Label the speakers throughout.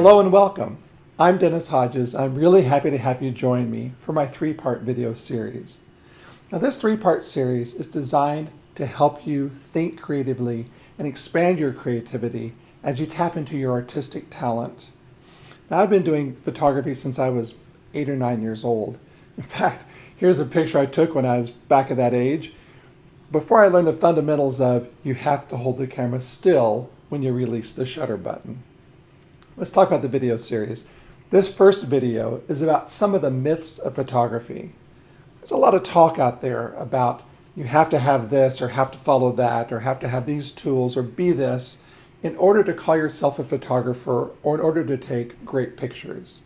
Speaker 1: Hello and welcome. I'm Dennis Hodges. I'm really happy to have you join me for my three-part video series. Now, this three-part series is designed to help you think creatively and expand your creativity as you tap into your artistic talent. Now, I've been doing photography since I was 8 or 9 years old. In fact, here's a picture I took when I was back at that age. Before I learned the fundamentals of you have to hold the camera still when you release the shutter button. Let's talk about the video series. This first video is about some of the myths of photography. There's a lot of talk out there about you have to have this or have to follow that or have to have these tools or be this in order to call yourself a photographer or in order to take great pictures.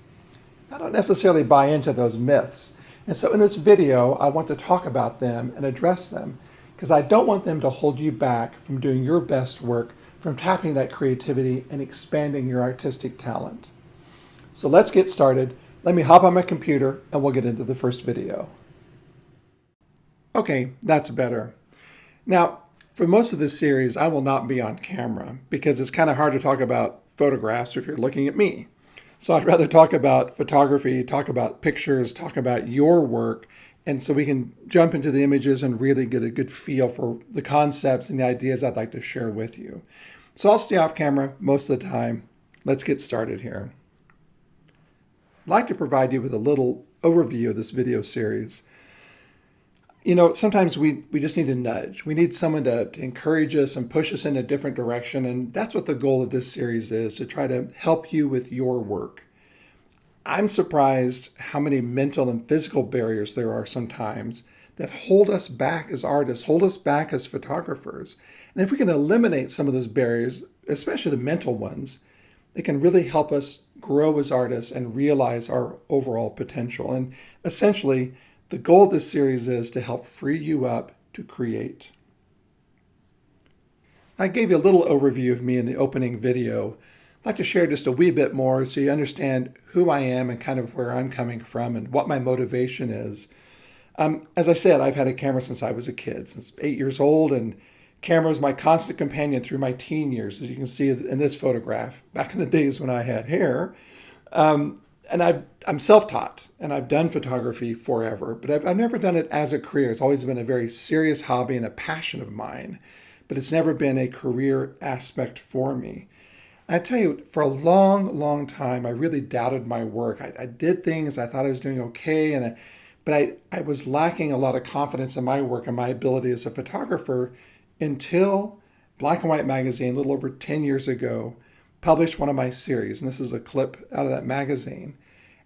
Speaker 1: I don't necessarily buy into those myths. And so in this video, I want to talk about them and address them because I don't want them to hold you back from doing your best work, from tapping that creativity and expanding your artistic talent. So let's get started. Let me hop on my computer and we'll get into the first video. Okay, that's better. Now, for most of this series, I will not be on camera because it's kind of hard to talk about photographs if you're looking at me. So I'd rather talk about photography, talk about pictures, talk about your work, and so we can jump into the images and really get a good feel for the concepts and the ideas I'd like to share with you. So I'll stay off camera most of the time. Let's get started here. I'd like to provide you with a little overview of this video series. You know, sometimes we just need a nudge. We need someone to encourage us and push us in a different direction. And that's what the goal of this series is, to try to help you with your work. I'm surprised how many mental and physical barriers there are sometimes that hold us back as artists, hold us back as photographers. And if we can eliminate some of those barriers, especially the mental ones, it can really help us grow as artists and realize our overall potential. And essentially, the goal of this series is to help free you up to create. I gave you a little overview of me in the opening video. I'd like to share just a wee bit more so you understand who I am and kind of where I'm coming from and what my motivation is. As I said, I've had a camera since I was a kid, since 8 years old, and camera was my constant companion through my teen years, as you can see in this photograph, back in the days when I had hair. And I'm self-taught, and I've done photography forever, but I've never done it as a career. It's always been a very serious hobby and a passion of mine, but it's never been a career aspect for me. I tell you, for a long, long time, I really doubted my work. I did things, I thought I was doing okay, but I was lacking a lot of confidence in my work and my ability as a photographer until Black and White Magazine, a little over 10 years ago, published one of my series. And this is a clip out of that magazine.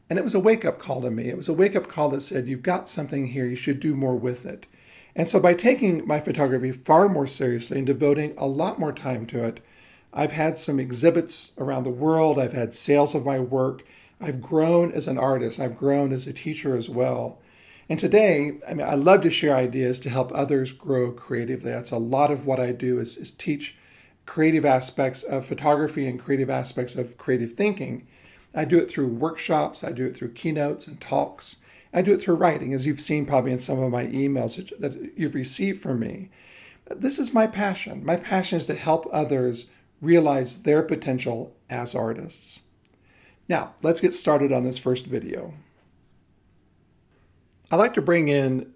Speaker 1: And it was a wake-up call to me. It was a wake-up call that said, you've got something here, you should do more with it. And so by taking my photography far more seriously and devoting a lot more time to it, I've had some exhibits around the world. I've had sales of my work. I've grown as an artist. I've grown as a teacher as well. And today, I love to share ideas to help others grow creatively. That's a lot of what I do is teach creative aspects of photography and creative aspects of creative thinking. I do it through workshops. I do it through keynotes and talks. I do it through writing, as you've seen probably in some of my emails that you've received from me. This is my passion. My passion is to help others realize their potential as artists. Now, let's get started on this first video. I like to bring in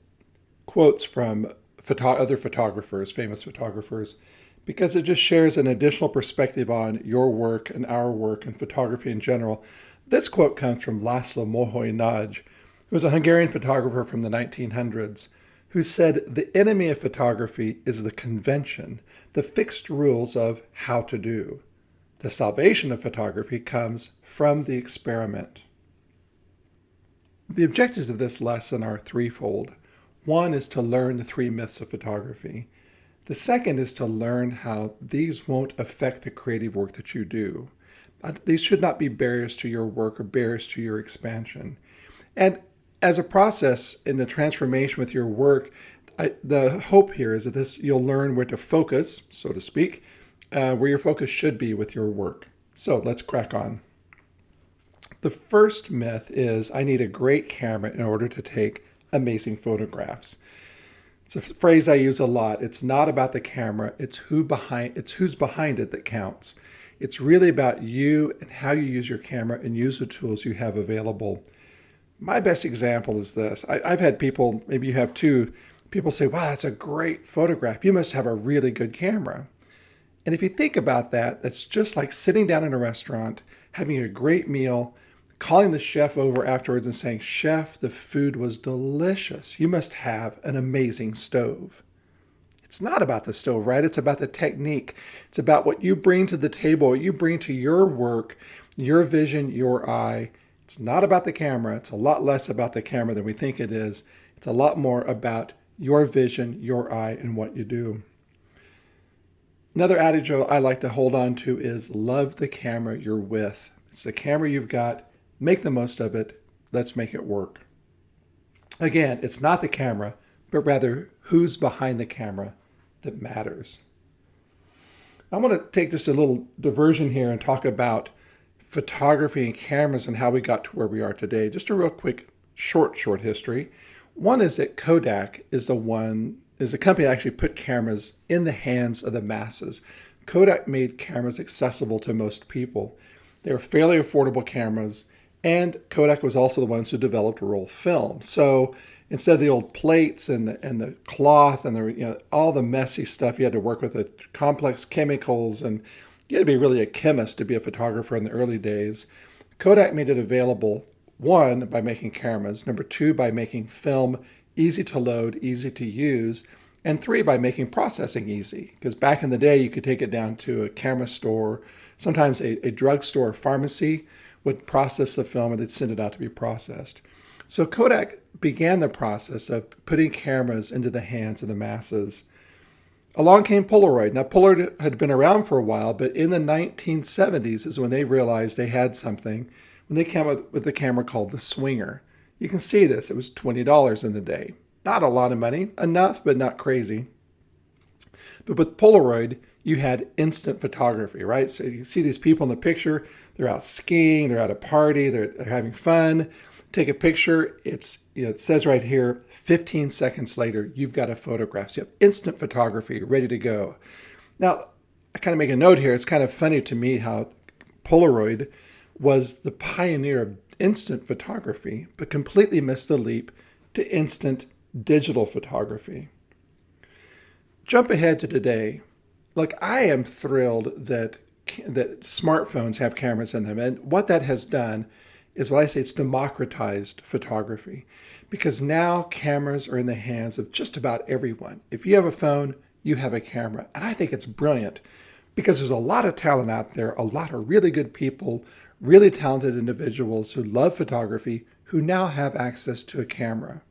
Speaker 1: quotes from other photographers, famous photographers, because it just shares an additional perspective on your work and our work and photography in general. This quote comes from Laszlo Moholy-Nagy, who was a Hungarian photographer from the 1900s, who said, "The enemy of photography is the convention, the fixed rules of how to do. The salvation of photography comes from the experiment." The objectives of this lesson are threefold. One is to learn the three myths of photography. The second is to learn how these won't affect the creative work that you do. These should not be barriers to your work or barriers to your expansion. And as a process in the transformation with your work, the hope here is that you'll learn where to focus, so to speak, where your focus should be with your work. So let's crack on. The first myth is I need a great camera in order to take amazing photographs. It's a phrase I use a lot. It's not about the camera, it's who's behind it that counts. It's really about you and how you use your camera and use the tools you have available. My best example is this. I've had people, maybe you have too, people say, wow, that's a great photograph. You must have a really good camera. And if you think about that, that's just like sitting down in a restaurant, having a great meal, calling the chef over afterwards and saying, Chef, the food was delicious. You must have an amazing stove. It's not about the stove, right? It's about the technique. It's about what you bring to the table, what you bring to your work, your vision, your eye. It's not about the camera. It's a lot less about the camera than we think it is. It's a lot more about your vision, your eye, and what you do. Another adage I like to hold on to is love the camera you're with. It's the camera you've got. Make the most of it. Let's make it work. Again, it's not the camera, but rather who's behind the camera that matters. I want to take just a little diversion here and talk about photography and cameras and how we got to where we are today. Just a real quick, short history. One is that Kodak is the company that actually put cameras in the hands of the masses. Kodak made cameras accessible to most people. They were fairly affordable cameras, and Kodak was also the ones who developed roll film. So instead of the old plates and the cloth and all the messy stuff you had to work with, the complex chemicals, and you had to be really a chemist to be a photographer in the early days, Kodak made it available, one, by making cameras, number two, by making film easy to load, easy to use, and three, by making processing easy. Because back in the day, you could take it down to a camera store, sometimes a drugstore or pharmacy would process the film and they'd send it out to be processed. So Kodak began the process of putting cameras into the hands of the masses. Along came Polaroid. Now, Polaroid had been around for a while, but in the 1970s is when they realized they had something, when they came up with a camera called the Swinger. You can see this. It was $20 in the day. Not a lot of money. Enough, but not crazy. But with Polaroid, you had instant photography, right? So you see these people in the picture. They're out skiing. They're at a party. They're having fun. Take a picture. It says right here, 15 seconds later, you've got a photograph. So you have instant photography ready to go. Now, I kind of make a note here. It's kind of funny to me how Polaroid was the pioneer of instant photography, but completely missed the leap to instant digital photography. Jump ahead to today. Look, I am thrilled that smartphones have cameras in them. And what that has done is what I say, it's democratized photography, because now cameras are in the hands of just about everyone. If you have a phone, you have a camera. And I think it's brilliant because there's a lot of talent out there, a lot of really good people, really talented individuals who love photography who now have access to a camera.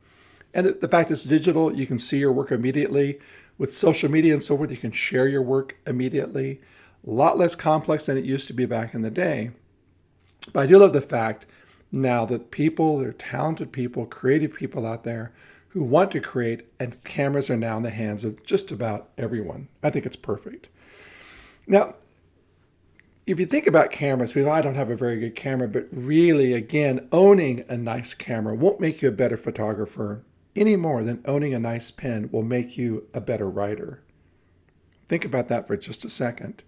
Speaker 1: And the fact it's digital, you can see your work immediately. With social media and so forth, you can share your work immediately. A lot less complex than it used to be back in the day. But I do love the fact now that there are talented people, creative people out there who want to create, and cameras are now in the hands of just about everyone. I think it's perfect. Now, if you think about cameras, people, I don't have a very good camera, but really, again, owning a nice camera won't make you a better photographer any more than owning a nice pen will make you a better writer. Think about that for just a second.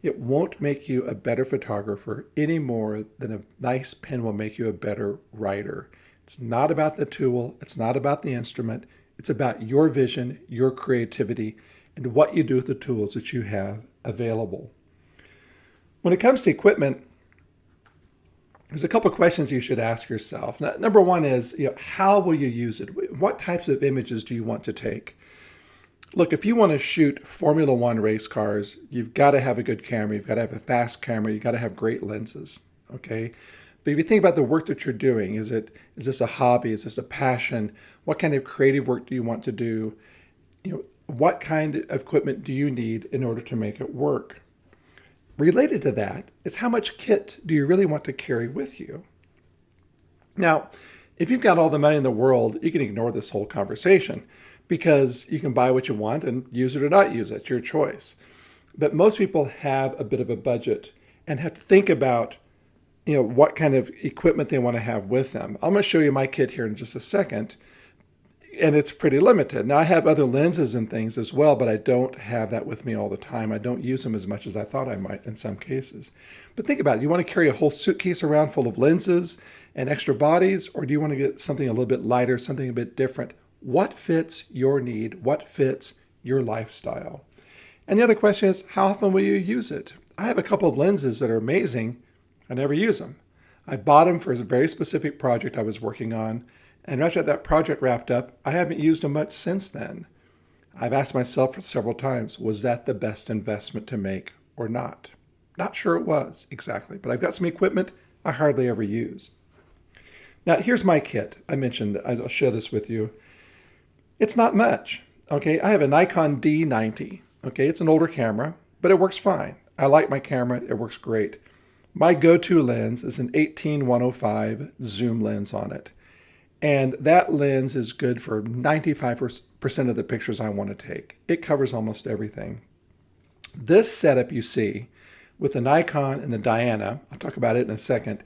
Speaker 1: It won't make you a better photographer any more than a nice pen will make you a better writer. It's not about the tool. It's not about the instrument. It's about your vision, your creativity, and what you do with the tools that you have available. When it comes to equipment, there's a couple of questions you should ask yourself. Number one is, how will you use it? What types of images do you want to take? Look, if you want to shoot Formula One race cars, you've got to have a good camera. You've got to have a fast camera. You've got to have great lenses, okay? But if you think about the work that you're doing, is this a hobby? Is this a passion? What kind of creative work do you want to do? What kind of equipment do you need in order to make it work? Related to that is how much kit do you really want to carry with you? Now, if you've got all the money in the world, you can ignore this whole conversation because you can buy what you want and use it or not use it. It's your choice. But most people have a bit of a budget and have to think about, what kind of equipment they want to have with them. I'm going to show you my kit here in just a second. and it's pretty limited. Now I have other lenses and things as well, but I don't have that with me all the time. I don't use them as much as I thought I might in some cases. But think about it. You want to carry a whole suitcase around full of lenses and extra bodies, or do you want to get something a little bit lighter, something a bit different? What fits your need? What fits your lifestyle? And the other question is, how often will you use it? I have a couple of lenses that are amazing. I never use them. I bought them for a very specific project I was working on. And after that project wrapped up, I haven't used them much since then. I've asked myself several times, was that the best investment to make or not? Not sure it was exactly, but I've got some equipment I hardly ever use. Now, here's my kit. I mentioned, I'll share this with you. It's not much, okay? I have a Nikon D90, okay? It's an older camera, but it works fine. I like my camera. It works great. My go-to lens is an 18-105 zoom lens on it. And that lens is good for 95% of the pictures I want to take. It covers almost everything. This setup you see with the Nikon and the Diana, I'll talk about it in a second.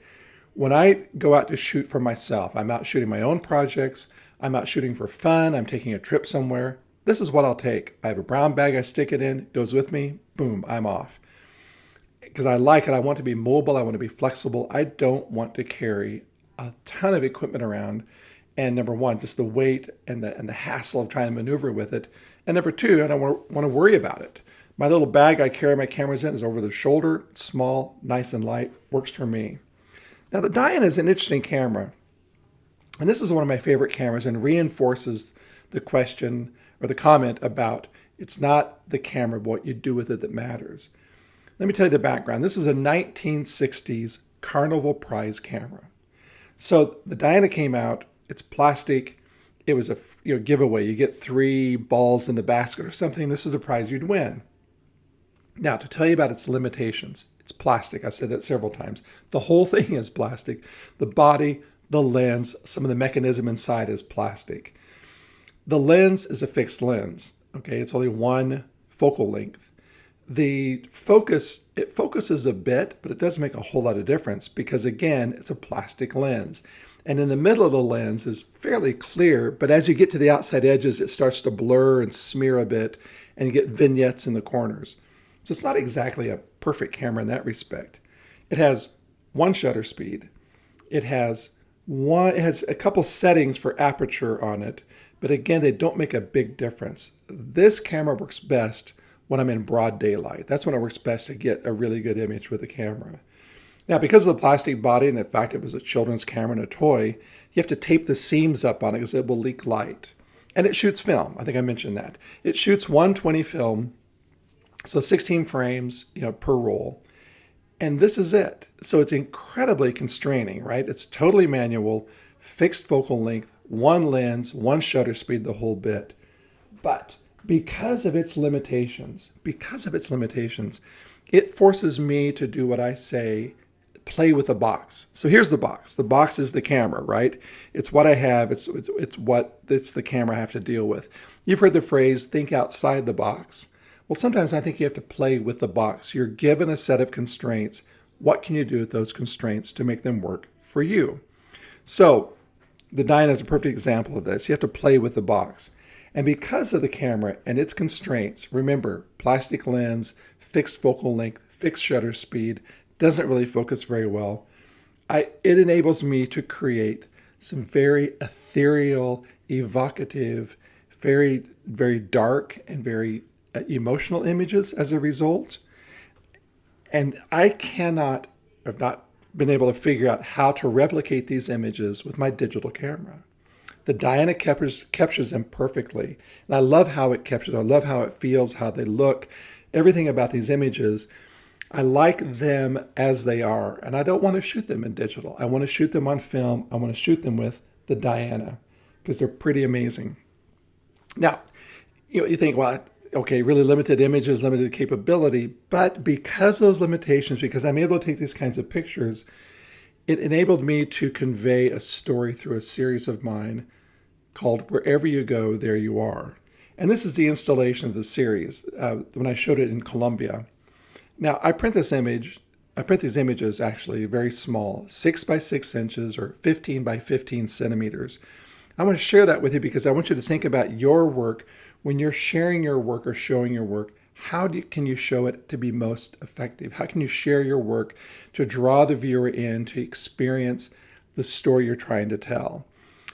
Speaker 1: When I go out to shoot for myself, I'm out shooting my own projects, I'm out shooting for fun, I'm taking a trip somewhere, this is what I'll take. I have a brown bag I stick it in, it goes with me, boom, I'm off. Because I like it, I want to be mobile, I want to be flexible. I don't want to carry a ton of equipment around. And number one, just the weight and the hassle of trying to maneuver with it. And number two, I don't want to worry about it. My little bag I carry my cameras in is over the shoulder. It's small, nice and light, works for me. Now the Diana is an interesting camera. And this is one of my favorite cameras and reinforces the question or the comment about it's not the camera, but what you do with it that matters. Let me tell you the background. This is a 1960s Carnival prize camera. So the Diana came out. It's plastic. It was a giveaway. You get 3 balls in the basket or something. This is a prize you'd win. Now, to tell you about its limitations, it's plastic. I've said that several times. The whole thing is plastic. The body, the lens, some of the mechanism inside is plastic. The lens is a fixed lens. Okay, it's only one focal length. It focuses a bit, but it doesn't make a whole lot of difference because, again, it's a plastic lens. And in the middle of the lens is fairly clear, but as you get to the outside edges, it starts to blur and smear a bit, and you get vignettes in the corners. So it's not exactly a perfect camera in that respect. It has one shutter speed. It has a couple settings for aperture on it, but again, they don't make a big difference. This camera works best when I'm in broad daylight. That's when it works best to get a really good image with the camera. Now, because of the plastic body and the fact it was a children's camera and a toy, you have to tape the seams up on it because it will leak light. And it shoots film. I think I mentioned that. It shoots 120 film, so 16 frames, per roll. And this is it. So it's incredibly constraining, right? It's totally manual, fixed focal length, one lens, one shutter speed, the whole bit. But because of its limitations, it forces me to do what I say, play with the box. So here's the box. The box is the camera, right? It's what I have. It's the camera I have to deal with. You've heard the phrase, think outside the box. Well, sometimes I think you have to play with the box. You're given a set of constraints. What can you do with those constraints to make them work for you? So the Diana is a perfect example of this. You have to play with the box. And because of the camera and its constraints, remember, plastic lens, fixed focal length, fixed shutter speed, doesn't really focus very well. It enables me to create some very ethereal, evocative, very, very dark and very emotional images as a result. And I have not been able to figure out how to replicate these images with my digital camera. The Diana captures them perfectly. And I love how it captures them. I love how it feels, how they look, everything about these images. I like them as they are, and I don't want to shoot them in digital. I want to shoot them on film. I want to shoot them with the Diana because they're pretty amazing. Now, you think, well, okay, really limited images, limited capability, but because of those limitations, because I'm able to take these kinds of pictures, it enabled me to convey a story through a series of mine called Wherever You Go, There You Are. And this is the installation of the series when I showed it in Colombia. Now, I print these images actually very small, 6 by 6 inches or 15 by 15 centimeters. I want to share that with you because I want you to think about your work when you're sharing your work or showing your work. Can you show it to be most effective? How can you share your work to draw the viewer in to experience the story you're trying to tell?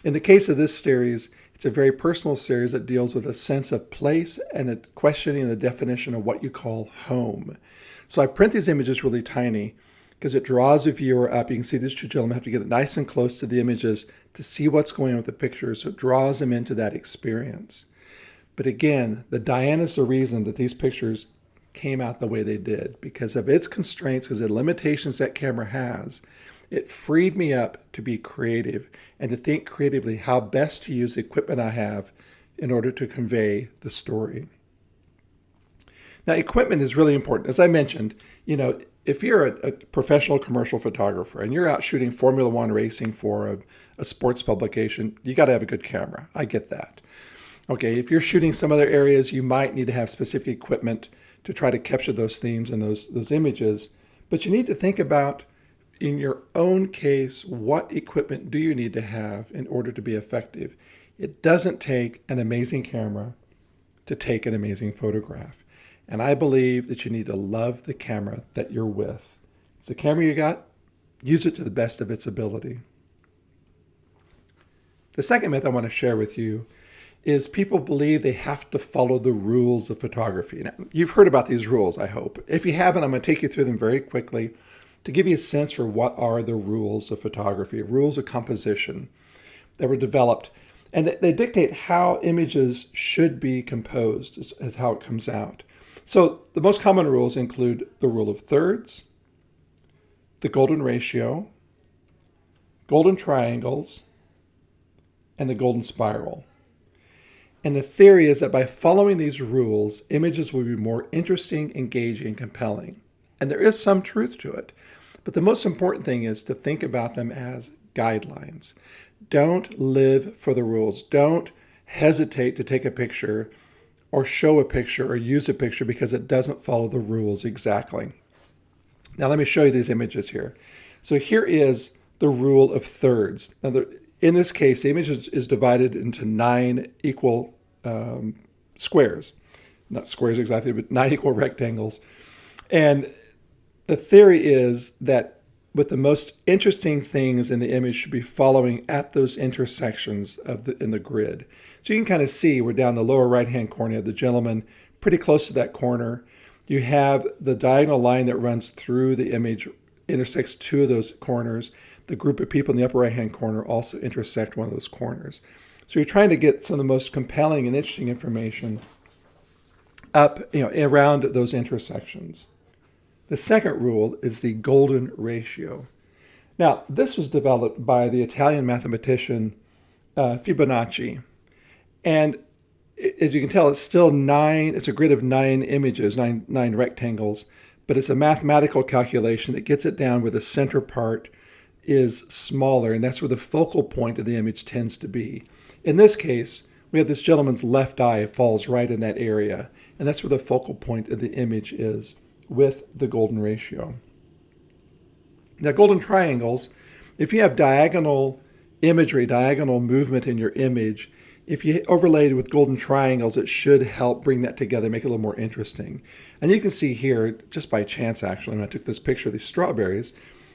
Speaker 1: In the case of this series, it's a very personal series that deals with a sense of place and a questioning the definition of what you call home. So I print these images really tiny because it draws the viewer up. You can see these two gentlemen have to get nice and close to the images to see what's going on with the pictures. So it draws them into that experience. But again, the Diana is the reason that these pictures came out the way they did. Because of its constraints, because of the limitations that camera has, it freed me up to be creative and to think creatively how best to use the equipment I have in order to convey the story. Now, equipment is really important. As I mentioned, if you're a professional commercial photographer and you're out shooting Formula One racing for a sports publication, you got to have a good camera. I get that. Okay, if you're shooting some other areas, you might need to have specific equipment to try to capture those themes and those images. But you need to think about, in your own case, what equipment do you need to have in order to be effective? It doesn't take an amazing camera to take an amazing photograph. And I believe that you need to love the camera that you're with. It's the camera you got, use it to the best of its ability. The second myth I want to share with you is people believe they have to follow the rules of photography. Now, you've heard about these rules, I hope. If you haven't, I'm going to take you through them very quickly to give you a sense for what are the rules of photography, rules of composition that were developed. And they dictate how images should be composed as how it comes out. So the most common rules include the rule of thirds, the golden ratio, golden triangles, and the golden spiral. And the theory is that by following these rules, images will be more interesting, engaging, and compelling. And there is some truth to it. But the most important thing is to think about them as guidelines. Don't live for the rules. Don't hesitate to take a picture or show a picture or use a picture because it doesn't follow the rules exactly. Now let me show you these images here. So here is the rule of thirds. Now in this case, the image is divided into 9 equal squares. Not squares exactly, but 9 equal rectangles. And the theory is that with the most interesting things in the image should be following at those intersections in the grid. So you can kind of see we're down the lower right-hand corner of the gentleman, pretty close to that corner. You have the diagonal line that runs through the image, intersects 2 of those corners. The group of people in the upper right-hand corner also intersect one of those corners. So you're trying to get some of the most compelling and interesting information up, around those intersections. The second rule is the golden ratio. Now, this was developed by the Italian mathematician Fibonacci. And as you can tell, it's still 9, it's a grid of 9 images, nine rectangles, but it's a mathematical calculation that gets it down where the center part is smaller, and that's where the focal point of the image tends to be. In this case, we have this gentleman's left eye falls right in that area, and that's where the focal point of the image is with the golden ratio. Now, golden triangles, if you have diagonal imagery, diagonal movement in your image, if you overlay it with golden triangles, it should help bring that together, make it a little more interesting. And you can see here, just by chance actually, when I took this picture of these strawberries,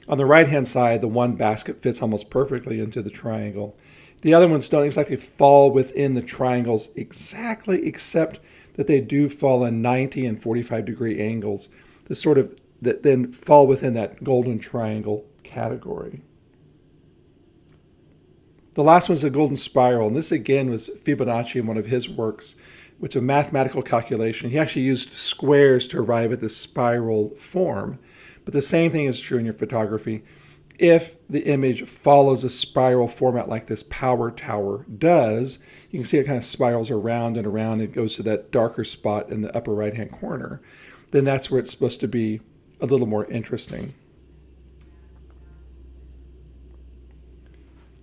Speaker 1: on the right-hand side, the one basket fits almost perfectly into the triangle. The other ones don't exactly fall within the triangles exactly, except that they do fall in 90 and 45 degree angles that then fall within that golden triangle category. The last one is the golden spiral, and this again was Fibonacci in one of his works, which is a mathematical calculation. He actually used squares to arrive at this spiral form, but the same thing is true in your photography. If the image follows a spiral format like this power tower does, you can see it kind of spirals around and around and goes to that darker spot in the upper right-hand corner, then that's where it's supposed to be a little more interesting.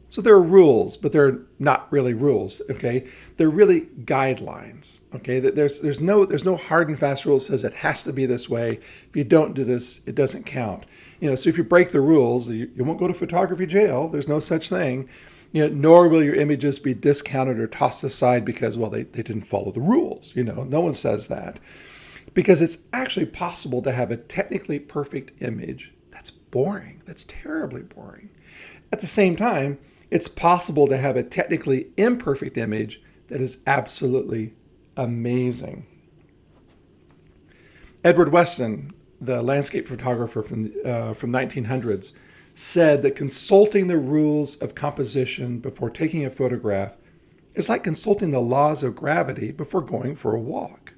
Speaker 1: So there are rules, but they're not really rules, okay? They're really guidelines, okay? There's no hard and fast rule that says it has to be this way. If you don't do this, it doesn't count. So if you break the rules, you won't go to photography jail. There's no such thing. Nor will your images be discounted or tossed aside because, well, they didn't follow the rules. No one says that. Because it's actually possible to have a technically perfect image that's boring, that's terribly boring. At the same time, it's possible to have a technically imperfect image that is absolutely amazing. Edward Weston, the landscape photographer from 1900s, said that consulting the rules of composition before taking a photograph is like consulting the laws of gravity before going for a walk.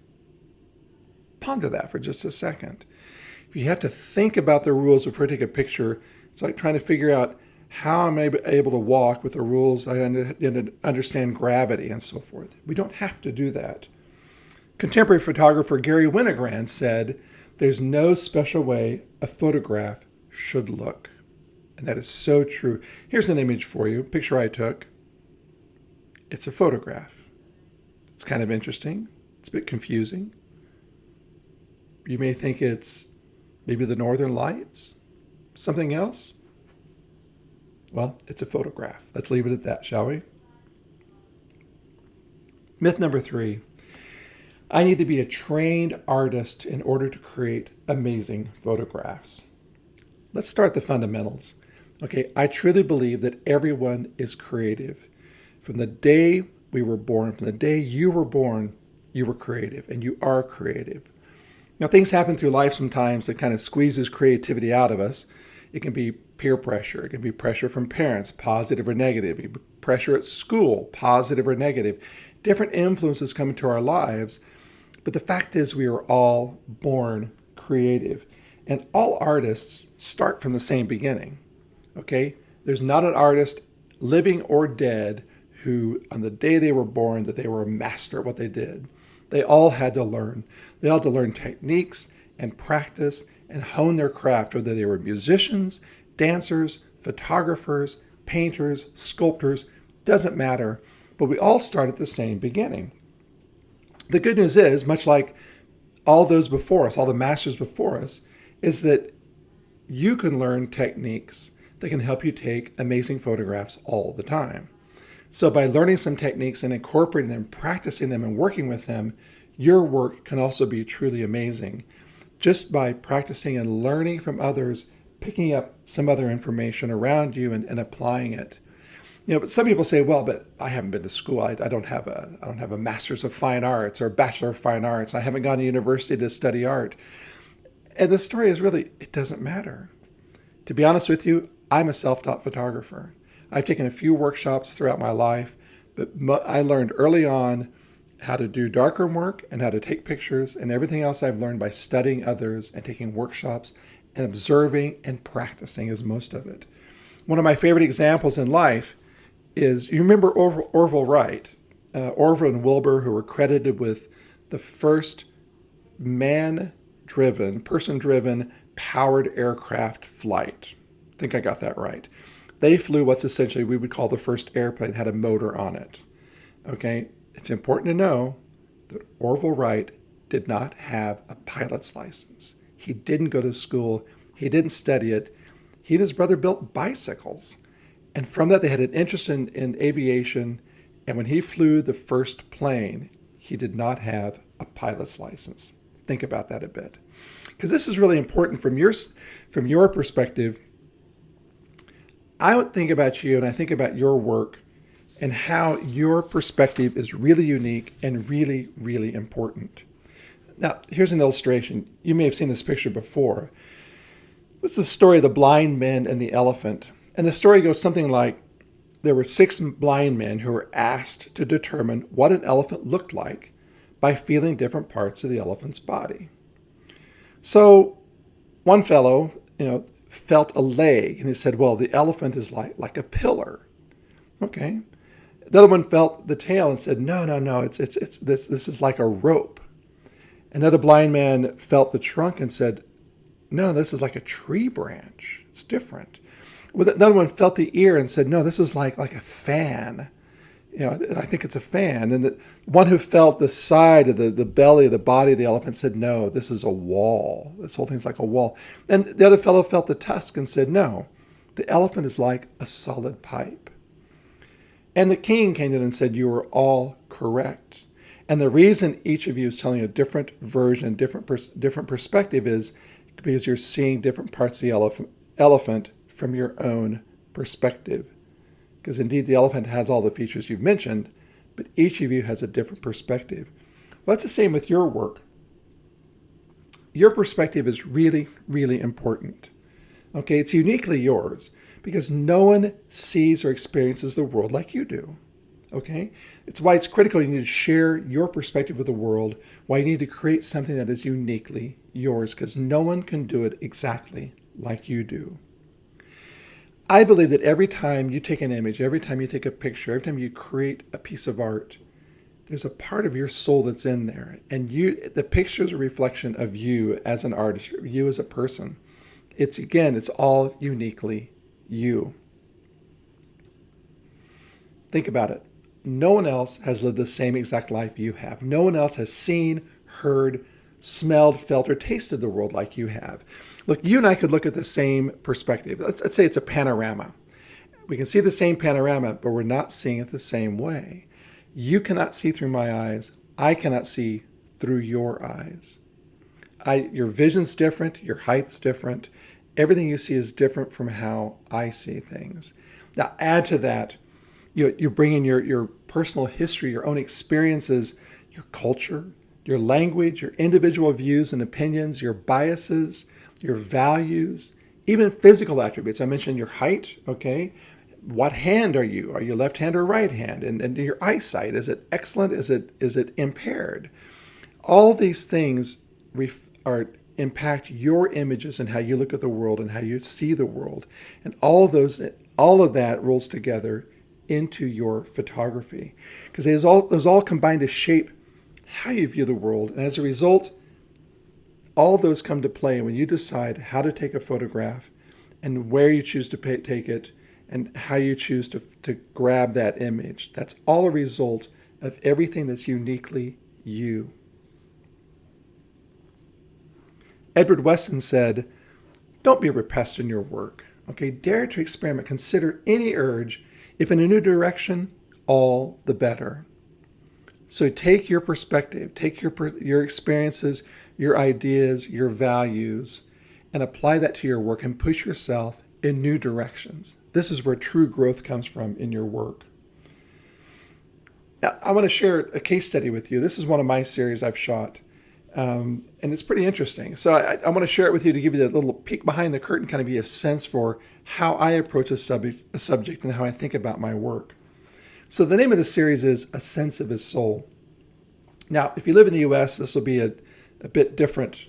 Speaker 1: Ponder that for just a second. If you have to think about the rules before you take a picture, it's like trying to figure out how am I able to walk with the rules I understand gravity and so forth. We don't have to do that. Contemporary photographer Gary Winogrand said, "There's no special way a photograph should look." And that is so true. Here's an image for you, a picture I took. It's a photograph. It's kind of interesting. It's a bit confusing. You may think it's maybe the Northern Lights, something else. Well, it's a photograph. Let's leave it at that, shall we? Myth number 3. I need to be a trained artist in order to create amazing photographs. Let's start the fundamentals. Okay, I truly believe that everyone is creative. From the day we were born, from the day you were born, you were creative, and you are creative. Now, things happen through life sometimes that kind of squeezes creativity out of us. It can be peer pressure. It can be pressure from parents, positive or negative. It can be pressure at school, positive or negative. Different influences come into our lives. But the fact is we are all born creative. And all artists start from the same beginning. Okay? There's not an artist, living or dead, who on the day they were born that they were a master at what they did. They all had to learn. They all had to learn techniques and practice and hone their craft, whether they were musicians, dancers, photographers, painters, sculptors, doesn't matter. But we all start at the same beginning. The good news is, much like all those before us, all the masters before us, is that you can learn techniques that can help you take amazing photographs all the time. So by learning some techniques and incorporating them, practicing them and working with them, your work can also be truly amazing. Just by practicing and learning from others, picking up some other information around you and applying it. But some people say, well, but I haven't been to school. I don't have a master's of fine arts or a bachelor of fine arts. I haven't gone to university to study art. And the story is really, it doesn't matter. To be honest with you, I'm a self-taught photographer. I've taken a few workshops throughout my life, but I learned early on how to do darkroom work and how to take pictures, and everything else I've learned by studying others and taking workshops and observing and practicing is most of it. One of my favorite examples in life is, you remember Orville Wright, Orville and Wilbur, who were credited with the first person-driven, powered aircraft flight. I think I got that right. They flew what's essentially we would call the first airplane, had a motor on it. Okay, it's important to know that Orville Wright did not have a pilot's license. He didn't go to school. He didn't study it. He and his brother built bicycles. And from that, they had an interest in aviation. And when he flew the first plane, he did not have a pilot's license. Think about that a bit. Because this is really important from your perspective. I would think about you and I think about your work and how your perspective is really unique and really, really important. Now, here's an illustration. You may have seen this picture before. This is the story of the blind men and the elephant. And the story goes something like, there were 6 blind men who were asked to determine what an elephant looked like by feeling different parts of the elephant's body. So one fellow, felt a leg, and he said, well, the elephant is like a pillar. Okay. The other one felt the tail and said, no, it's this is like a rope. Another blind man felt the trunk and said, no, this is like a tree branch. It's different. Well, another one felt the ear and said, no, this is like a fan. I think it's a fan. And the one who felt the side of the belly, the body of the elephant said, no, this is a wall. This whole thing's like a wall. And the other fellow felt the tusk and said, no, the elephant is like a solid pipe. And the king came to them and said, you are all correct. And the reason each of you is telling a different version, different perspective is because you're seeing different parts of the elephant from your own perspective. Because indeed the elephant has all the features you've mentioned, but each of you has a different perspective. Well, that's the same with your work. Your perspective is really, really important. Okay, it's uniquely yours because no one sees or experiences the world like you do. Okay, it's why it's critical you need to share your perspective with the world, why you need to create something that is uniquely yours, because no one can do it exactly like you do. I believe that every time you take an image, every time you take a picture, every time you create a piece of art, there's a part of your soul that's in there. And the picture is a reflection of you as an artist, you as a person. It's all uniquely you. Think about it. No one else has lived the same exact life you have. No one else has seen, heard, smelled, felt, or tasted the world like you have. Look, you and I could look at the same perspective. Let's say it's a panorama. We can see the same panorama, but we're not seeing it the same way. You cannot see through my eyes. I cannot see through your eyes. Your vision's different. Your height's different. Everything you see is different from how I see things. Now, add to that, you bring in your personal history, your own experiences, your culture, your language, your individual views and opinions, your biases, your values, even physical attributes. I mentioned your height, okay? What hand are you? Are you left hand or right hand? And your eyesight, is it excellent? Is it impaired? All these things impact your images and how you look at the world and how you see the world. And all of that rolls together into your photography, because those all combine to shape how you view the world. And as a result, all those come to play when you decide how to take a photograph and where you choose to take it and how you choose to grab that image. That's all a result of everything that's uniquely you. Edward Weston said, don't be repressed in your work. Okay, dare to experiment. Consider any urge. If in a new direction, all the better. So take your perspective, take your experiences, your ideas, your values, and apply that to your work and push yourself in new directions. This is where true growth comes from in your work. Now, I want to share a case study with you. This is one of my series I've shot, and it's pretty interesting. So I want to share it with you to give you that little peek behind the curtain, kind of give you a sense for how I approach a subject and how I think about my work. So the name of the series is A Sense of His Soul. Now, if you live in the U.S., this will be a bit different.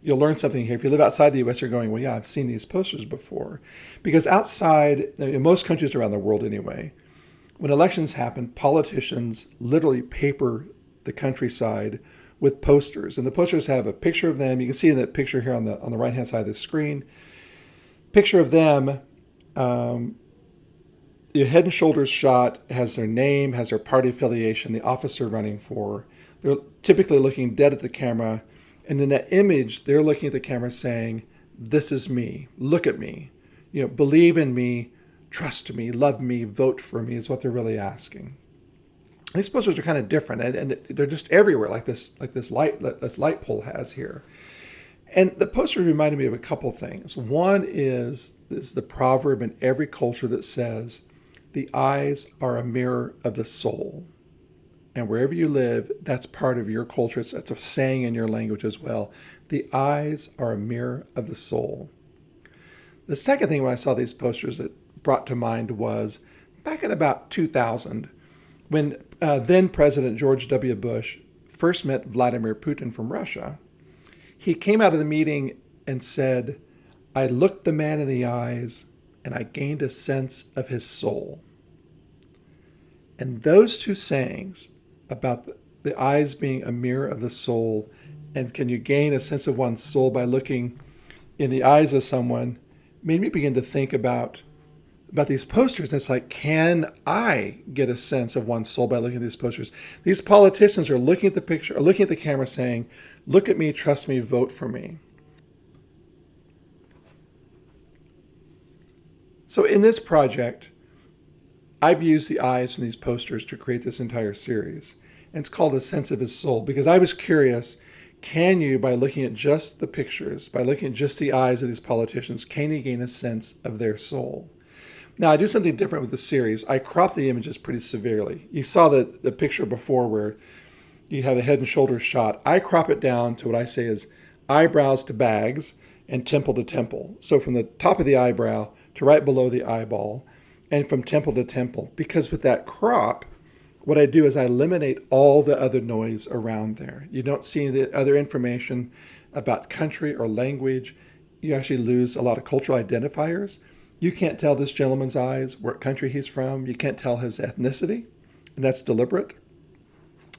Speaker 1: You'll learn something here. If you live outside the U.S., you're going, well, yeah, I've seen these posters before. Because outside, in most countries around the world anyway, when elections happen, politicians literally paper the countryside with posters. And the posters have a picture of them. You can see in that picture here on the right-hand side of the screen. Picture of them, your head and shoulders shot, has their name, has their party affiliation, the office they're running for. They're typically looking dead at the camera. And in that image, they're looking at the camera saying, this is me, look at me, believe in me, trust me, love me, vote for me is what they're really asking. These posters are kind of different, and they're just everywhere, like this light pole has here. And the poster reminded me of a couple things. One is the proverb in every culture that says, the eyes are a mirror of the soul. And wherever you live, that's part of your culture. That's a saying in your language as well. The eyes are a mirror of the soul. The second thing when I saw these posters that brought to mind was back in about 2000, when then President George W. Bush first met Vladimir Putin from Russia. He came out of the meeting and said, I looked the man in the eyes and I gained a sense of his soul. And those two sayings about the eyes being a mirror of the soul, and can you gain a sense of one's soul by looking in the eyes of someone, made me begin to think about these posters. And it's like, can I get a sense of one's soul by looking at these posters? These politicians are looking at the picture, or looking at the camera saying, look at me, trust me, vote for me. So in this project, I've used the eyes from these posters to create this entire series. And it's called A Sense of His Soul, because I was curious, can you, by looking at just the pictures, by looking at just the eyes of these politicians, can you gain a sense of their soul? Now, I do something different with the series. I crop the images pretty severely. You saw the picture before where you have a head and shoulders shot. I crop it down to what I say is eyebrows to bags and temple to temple. So from the top of the eyebrow to right below the eyeball and from temple to temple. Because with that crop, what I do is I eliminate all the other noise around there. You don't see the other information about country or language. You actually lose a lot of cultural identifiers. You can't tell this gentleman's eyes what country he's from. You can't tell his ethnicity, and that's deliberate.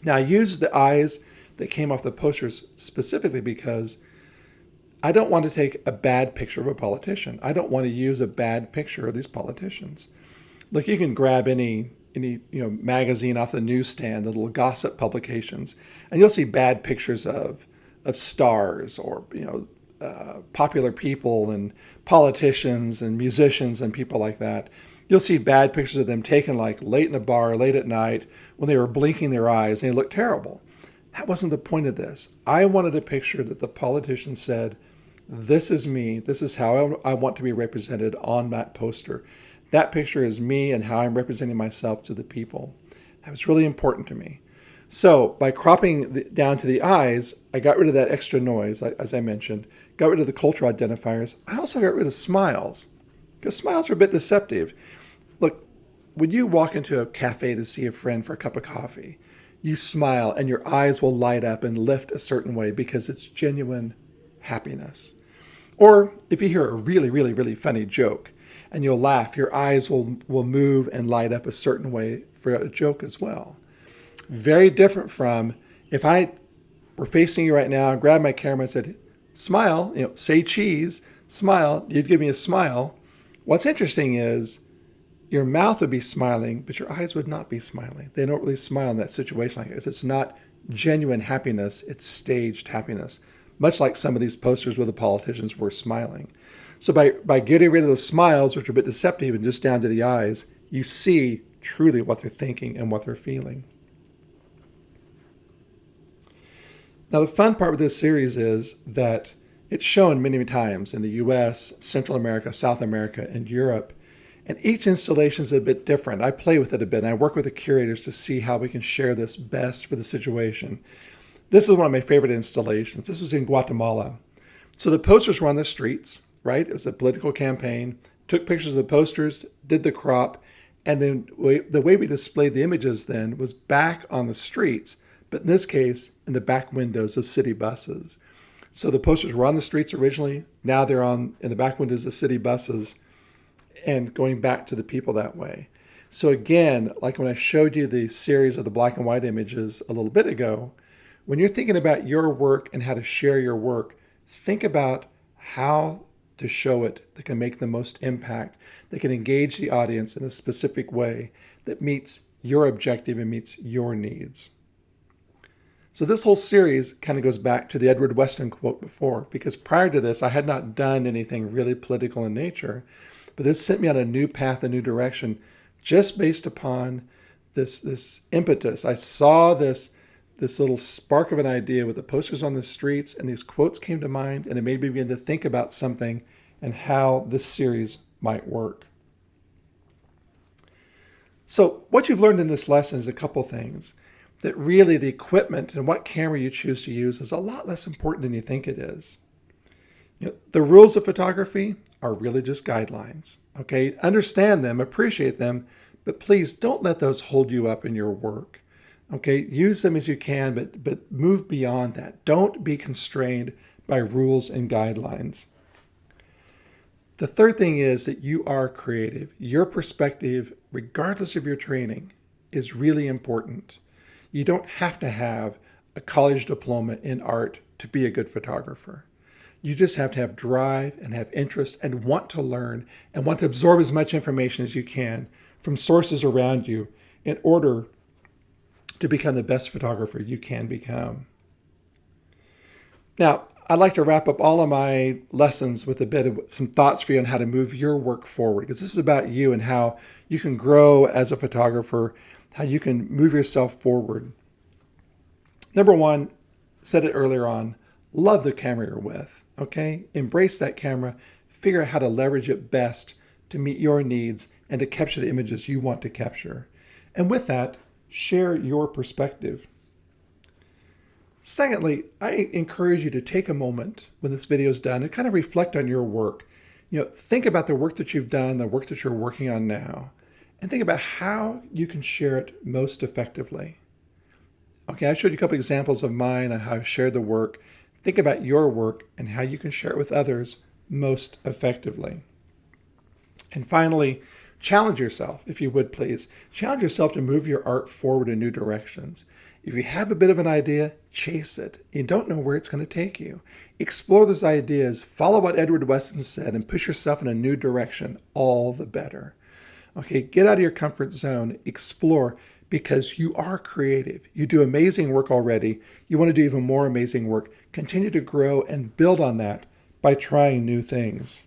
Speaker 1: Now, I use the eyes that came off the posters specifically because I don't want to take a bad picture of a politician. I don't want to use a bad picture of these politicians. Look, you can grab any magazine off the newsstand, the little gossip publications, and you'll see bad pictures of stars or popular people and politicians and musicians and people like that. You'll see bad pictures of them taken like late in a bar, late at night, when they were blinking their eyes and they looked terrible. That wasn't the point of this. I wanted a picture that the politician said, this is me, this is how I want to be represented on that poster. That picture is me and how I'm representing myself to the people. That was really important to me. So by cropping down to the eyes, I got rid of that extra noise, as I mentioned, got rid of the cultural identifiers. I also got rid of smiles, because smiles are a bit deceptive. Look, when you walk into a cafe to see a friend for a cup of coffee, you smile and your eyes will light up and lift a certain way because it's genuine happiness. Or if you hear a really, really, really funny joke and you'll laugh, your eyes will move and light up a certain way for a joke as well. Very different from if I were facing you right now and grabbed my camera and said, smile, say cheese, smile, you'd give me a smile. What's interesting is your mouth would be smiling, but your eyes would not be smiling. They don't really smile in that situation like this. It's not genuine happiness, it's staged happiness, much like some of these posters where the politicians were smiling. So by getting rid of those smiles, which are a bit deceptive and just down to the eyes, you see truly what they're thinking and what they're feeling. Now, the fun part with this series is that it's shown many, many times in the US, Central America, South America, and Europe. And each installation is a bit different. I play with it a bit, and I work with the curators to see how we can share this best for the situation. This is one of my favorite installations. This was in Guatemala. So the posters were on the streets, right? It was a political campaign. Took pictures of the posters, did the crop, and then the way we displayed the images then was back on the streets, but in this case, in the back windows of city buses. So the posters were on the streets originally. Now they're in the back windows of city buses and going back to the people that way. So again, like when I showed you the series of the black and white images a little bit ago, when you're thinking about your work and how to share your work, think about how to show it that can make the most impact, that can engage the audience in a specific way that meets your objective and meets your needs. So this whole series kind of goes back to the Edward Weston quote before, because prior to this, I had not done anything really political in nature, but this sent me on a new path, a new direction, just based upon this impetus. I saw this little spark of an idea with the posters on the streets, and these quotes came to mind, and it made me begin to think about something and how this series might work. So what you've learned in this lesson is a couple things. That really the equipment and what camera you choose to use is a lot less important than you think it is. The rules of photography are really just guidelines. Okay, understand them, appreciate them, but please don't let those hold you up in your work. Okay, use them as you can, but move beyond that. Don't be constrained by rules and guidelines. The third thing is that you are creative. Your perspective, regardless of your training, is really important. You don't have to have a college diploma in art to be a good photographer. You just have to have drive and have interest and want to learn and want to absorb as much information as you can from sources around you in order to become the best photographer you can become. Now, I'd like to wrap up all of my lessons with a bit of some thoughts for you on how to move your work forward, because this is about you and how you can grow as a photographer, how you can move yourself forward. Number one, said it earlier on, love the camera you're with, okay? Embrace that camera, figure out how to leverage it best to meet your needs and to capture the images you want to capture. And with that, share your perspective. Secondly, I encourage you to take a moment when this video is done and kind of reflect on your work. Think about the work that you've done, the work that you're working on now, and think about how you can share it most effectively. Okay, I showed you a couple examples of mine on how I shared the work. Think about your work and how you can share it with others most effectively. And finally, challenge yourself, if you would please. Challenge yourself to move your art forward in new directions. If you have a bit of an idea, chase it. You don't know where it's going to take you. Explore those ideas, follow what Edward Weston said, and push yourself in a new direction, all the better. Okay, get out of your comfort zone, explore, because you are creative. You do amazing work already. You want to do even more amazing work. Continue to grow and build on that by trying new things.